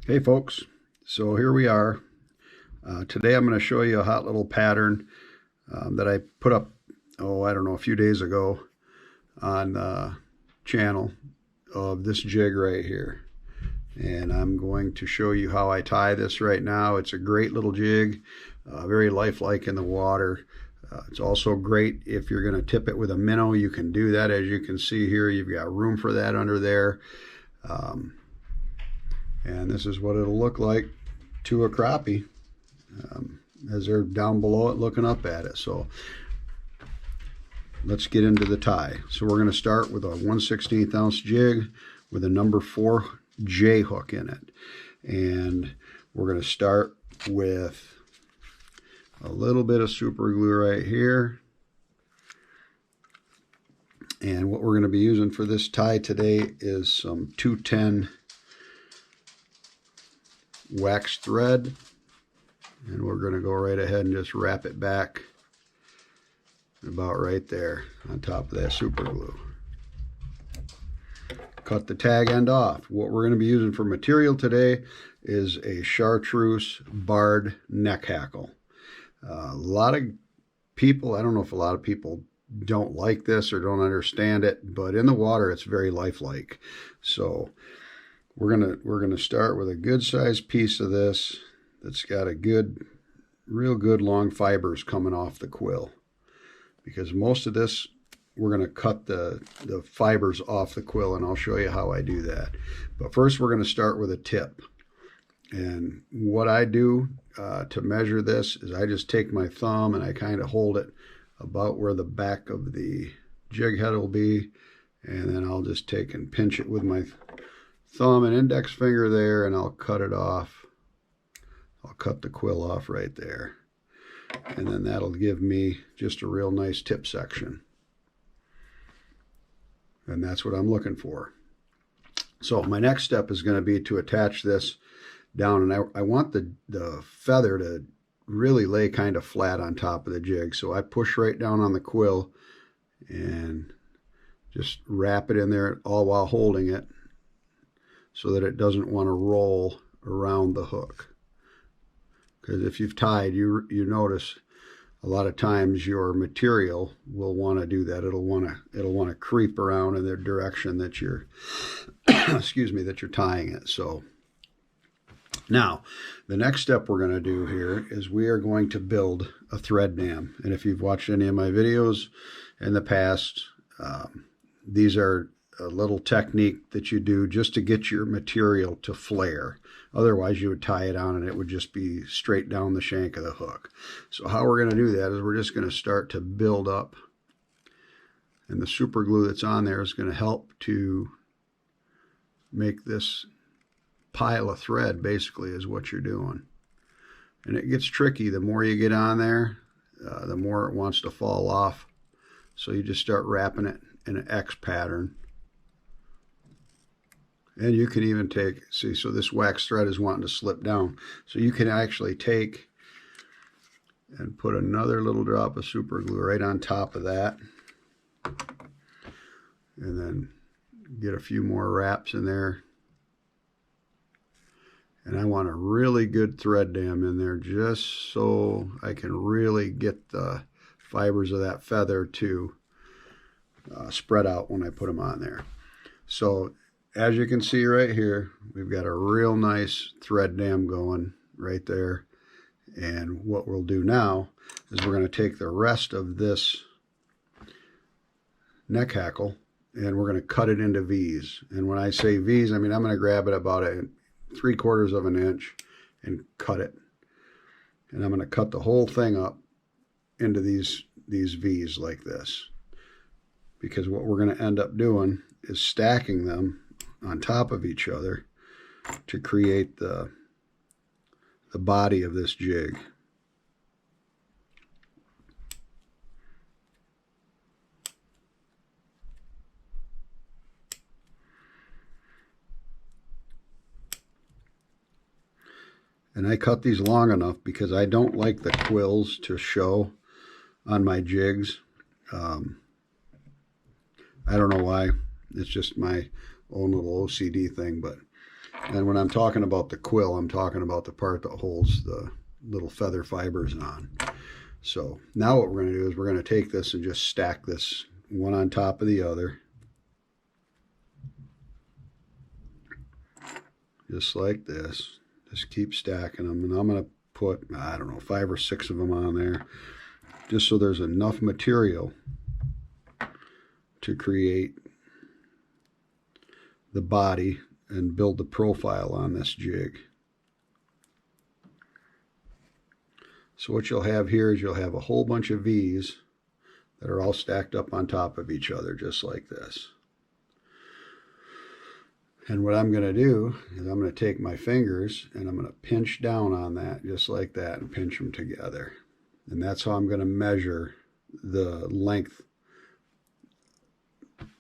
Hey folks, so here we are. Today I'm going to show you a hot little pattern that I put up, I don't know, a few days ago on the channel of this jig right here. And I'm going to show you how I tie this right now. It's a great little jig, very lifelike in the water. It's also great if you're going to tip it with a minnow. You can do that. As you can see here, you've got room for that under there. And this is what it'll look like to a crappie as they're down below it looking up at it. So let's get into the tie. So we're going to start with a 1/16 ounce jig with a number 4 J hook in it. And we're going to start with a little bit of super glue right here. And what we're going to be using for this tie today is some 210 wax thread, and we're going to go right ahead and just wrap it back about right there on top of that super glue. Cut the tag end off. What we're going to be using for material today is a chartreuse barred neck hackle. A lot of people, I don't know if a lot of people don't like this or don't understand it, but in the water it's very lifelike. So we're gonna start with a good sized piece of this that's got a real good long fibers coming off the quill, because most of this we're gonna cut the fibers off the quill, and I'll show you how I do that. But first we're gonna start with a tip, and what I do to measure this is I just take my thumb and I kind of hold it about where the back of the jig head will be, and then I'll just take and pinch it with my thumb and index finger there, and I'll cut it off. I'll cut the quill off right there, and then that'll give me just a real nice tip section, and that's what I'm looking for. So my next step is going to be to attach this down, and I want the feather to really lay kind of flat on top of the jig. So I push right down on the quill and just wrap it in there, all while holding it, so that it doesn't want to roll around the hook. Because if you've tied, you notice a lot of times your material will want to do that. It'll want to creep around in the direction that you're excuse me, that you're tying it. So now the next step we're going to do here is we are going to build a thread dam. And if you've watched any of my videos in the past, these are a little technique that you do just to get your material to flare. Otherwise you would tie it on and it would just be straight down the shank of the hook. So how we're going to do that is we're just going to start to build up, and the super glue that's on there is going to help to make this pile of thread, basically, is what you're doing. And it gets tricky. The more you get on there, the more it wants to fall off. So you just start wrapping it in an X pattern. And you can even take, see, so this wax thread is wanting to slip down. So you can actually take and put another little drop of super glue right on top of that. And then get a few more wraps in there. And I want a really good thread dam in there, just so I can really get the fibers of that feather to spread out when I put them on there. So as you can see right here, we've got a real nice thread dam going right there. And what we'll do now is we're going to take the rest of this neck hackle and we're going to cut it into V's. And when I say V's, I mean I'm going to grab it about 3/4 of an inch and cut it. And I'm going to cut the whole thing up into these V's like this. Because what we're going to end up doing is stacking them on top of each other to create the body of this jig. And I cut these long enough because I don't like the quills to show on my jigs. I don't know why. It's just my own little OCD thing, but And when I'm talking about the quill, I'm talking about the part that holds the little feather fibers on. So now what we're going to do is we're going to take this and just stack this one on top of the other. Just like this. Just keep stacking them. And I'm going to put, I don't know, 5 or 6 of them on there, just so there's enough material to create the body and build the profile on this jig. So what you'll have here is you'll have a whole bunch of V's that are all stacked up on top of each other, just like this. And what I'm going to do is I'm going to take my fingers and I'm going to pinch down on that, just like that, and pinch them together. And that's how I'm going to measure the length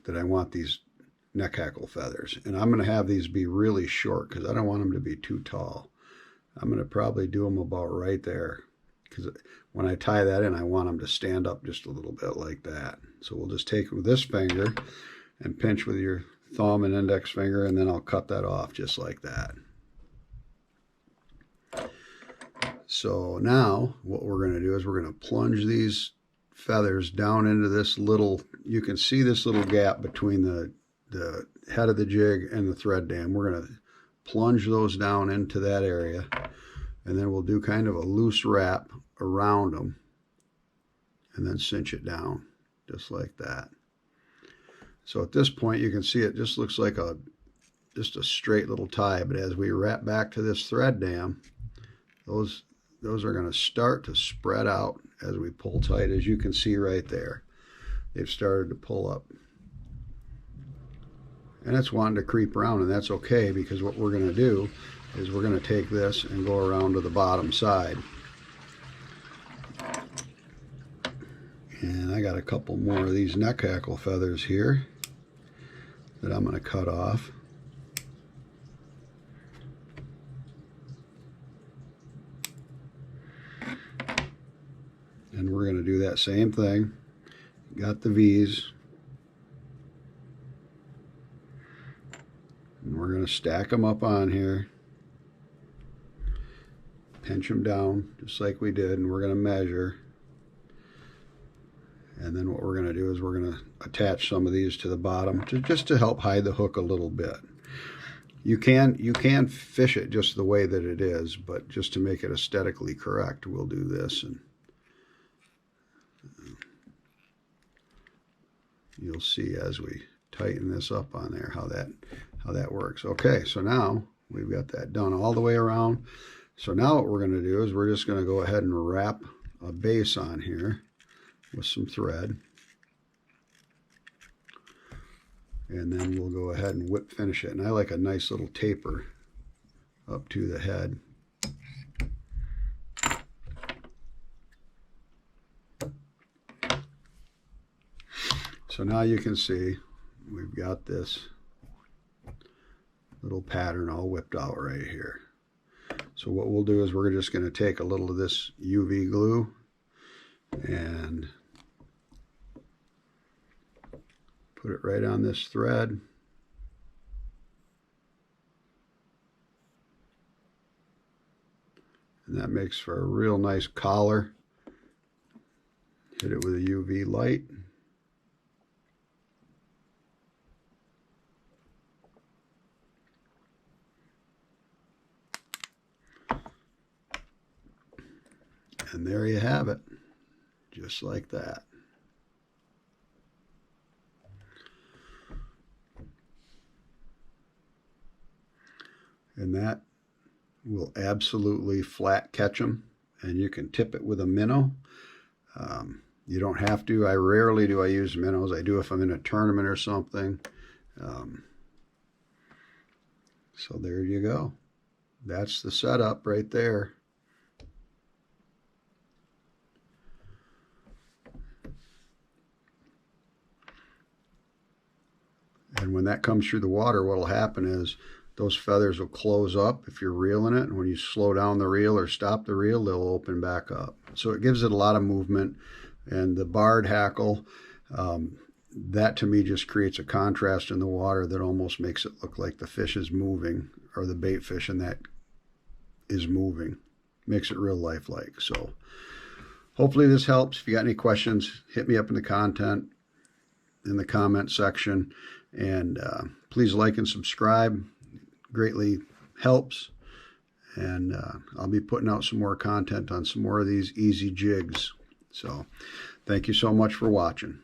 that I want these neck hackle feathers. And I'm going to have these be really short because I don't want them to be too tall. I'm going to probably do them about right there, because when I tie that in, I want them to stand up just a little bit like that. So we'll just take with this finger and pinch with your thumb and index finger, and then I'll cut that off just like that. So now what we're going to do is we're going to plunge these feathers down into this little, you can see this little gap between the head of the jig and the thread dam. We're going to plunge those down into that area, and then we'll do kind of a loose wrap around them and then cinch it down just like that. So at this point you can see it just looks like just a straight little tie, but as we wrap back to this thread dam, those are going to start to spread out as we pull tight. As you can see right there, they've started to pull up. And it's wanting to creep around, and that's okay, because what we're going to do is we're going to take this and go around to the bottom side. And I got a couple more of these neck hackle feathers here that I'm going to cut off. And we're going to do that same thing. Got the V's. And we're going to stack them up on here. Pinch them down just like we did, and we're going to measure. And then what we're going to do is we're going to attach some of these to the bottom just to help hide the hook a little bit. You can fish it just the way that it is, but just to make it aesthetically correct, we'll do this, and you'll see as we tighten this up on there how that works. Okay, so now we've got that done all the way around. So now what we're going to do is we're just going to go ahead and wrap a base on here with some thread, and then we'll go ahead and whip finish it. And I like a nice little taper up to the head. So now you can see we've got this little pattern all whipped out right here. So what we'll do is we're just going to take a little of this UV glue and put it right on this thread. And that makes for a real nice collar. Hit it with a UV light. And there you have it, just like that. And that will absolutely flat catch them, and you can tip it with a minnow. You don't have to. I rarely do I use minnows. I do if I'm in a tournament or something. So there you go. That's the setup right there. And when that comes through the water, what will happen is those feathers will close up if you're reeling it, and when you slow down the reel or stop the reel, they'll open back up. So it gives it a lot of movement. And the barred hackle, that to me just creates a contrast in the water that almost makes it look like the fish is moving or the bait fish and that is moving. Makes it real lifelike. So hopefully this helps. If you got any questions, hit me up in the comment section, and please like and subscribe. Greatly helps. And I'll be putting out some more content on some more of these easy jigs. So thank you so much for watching.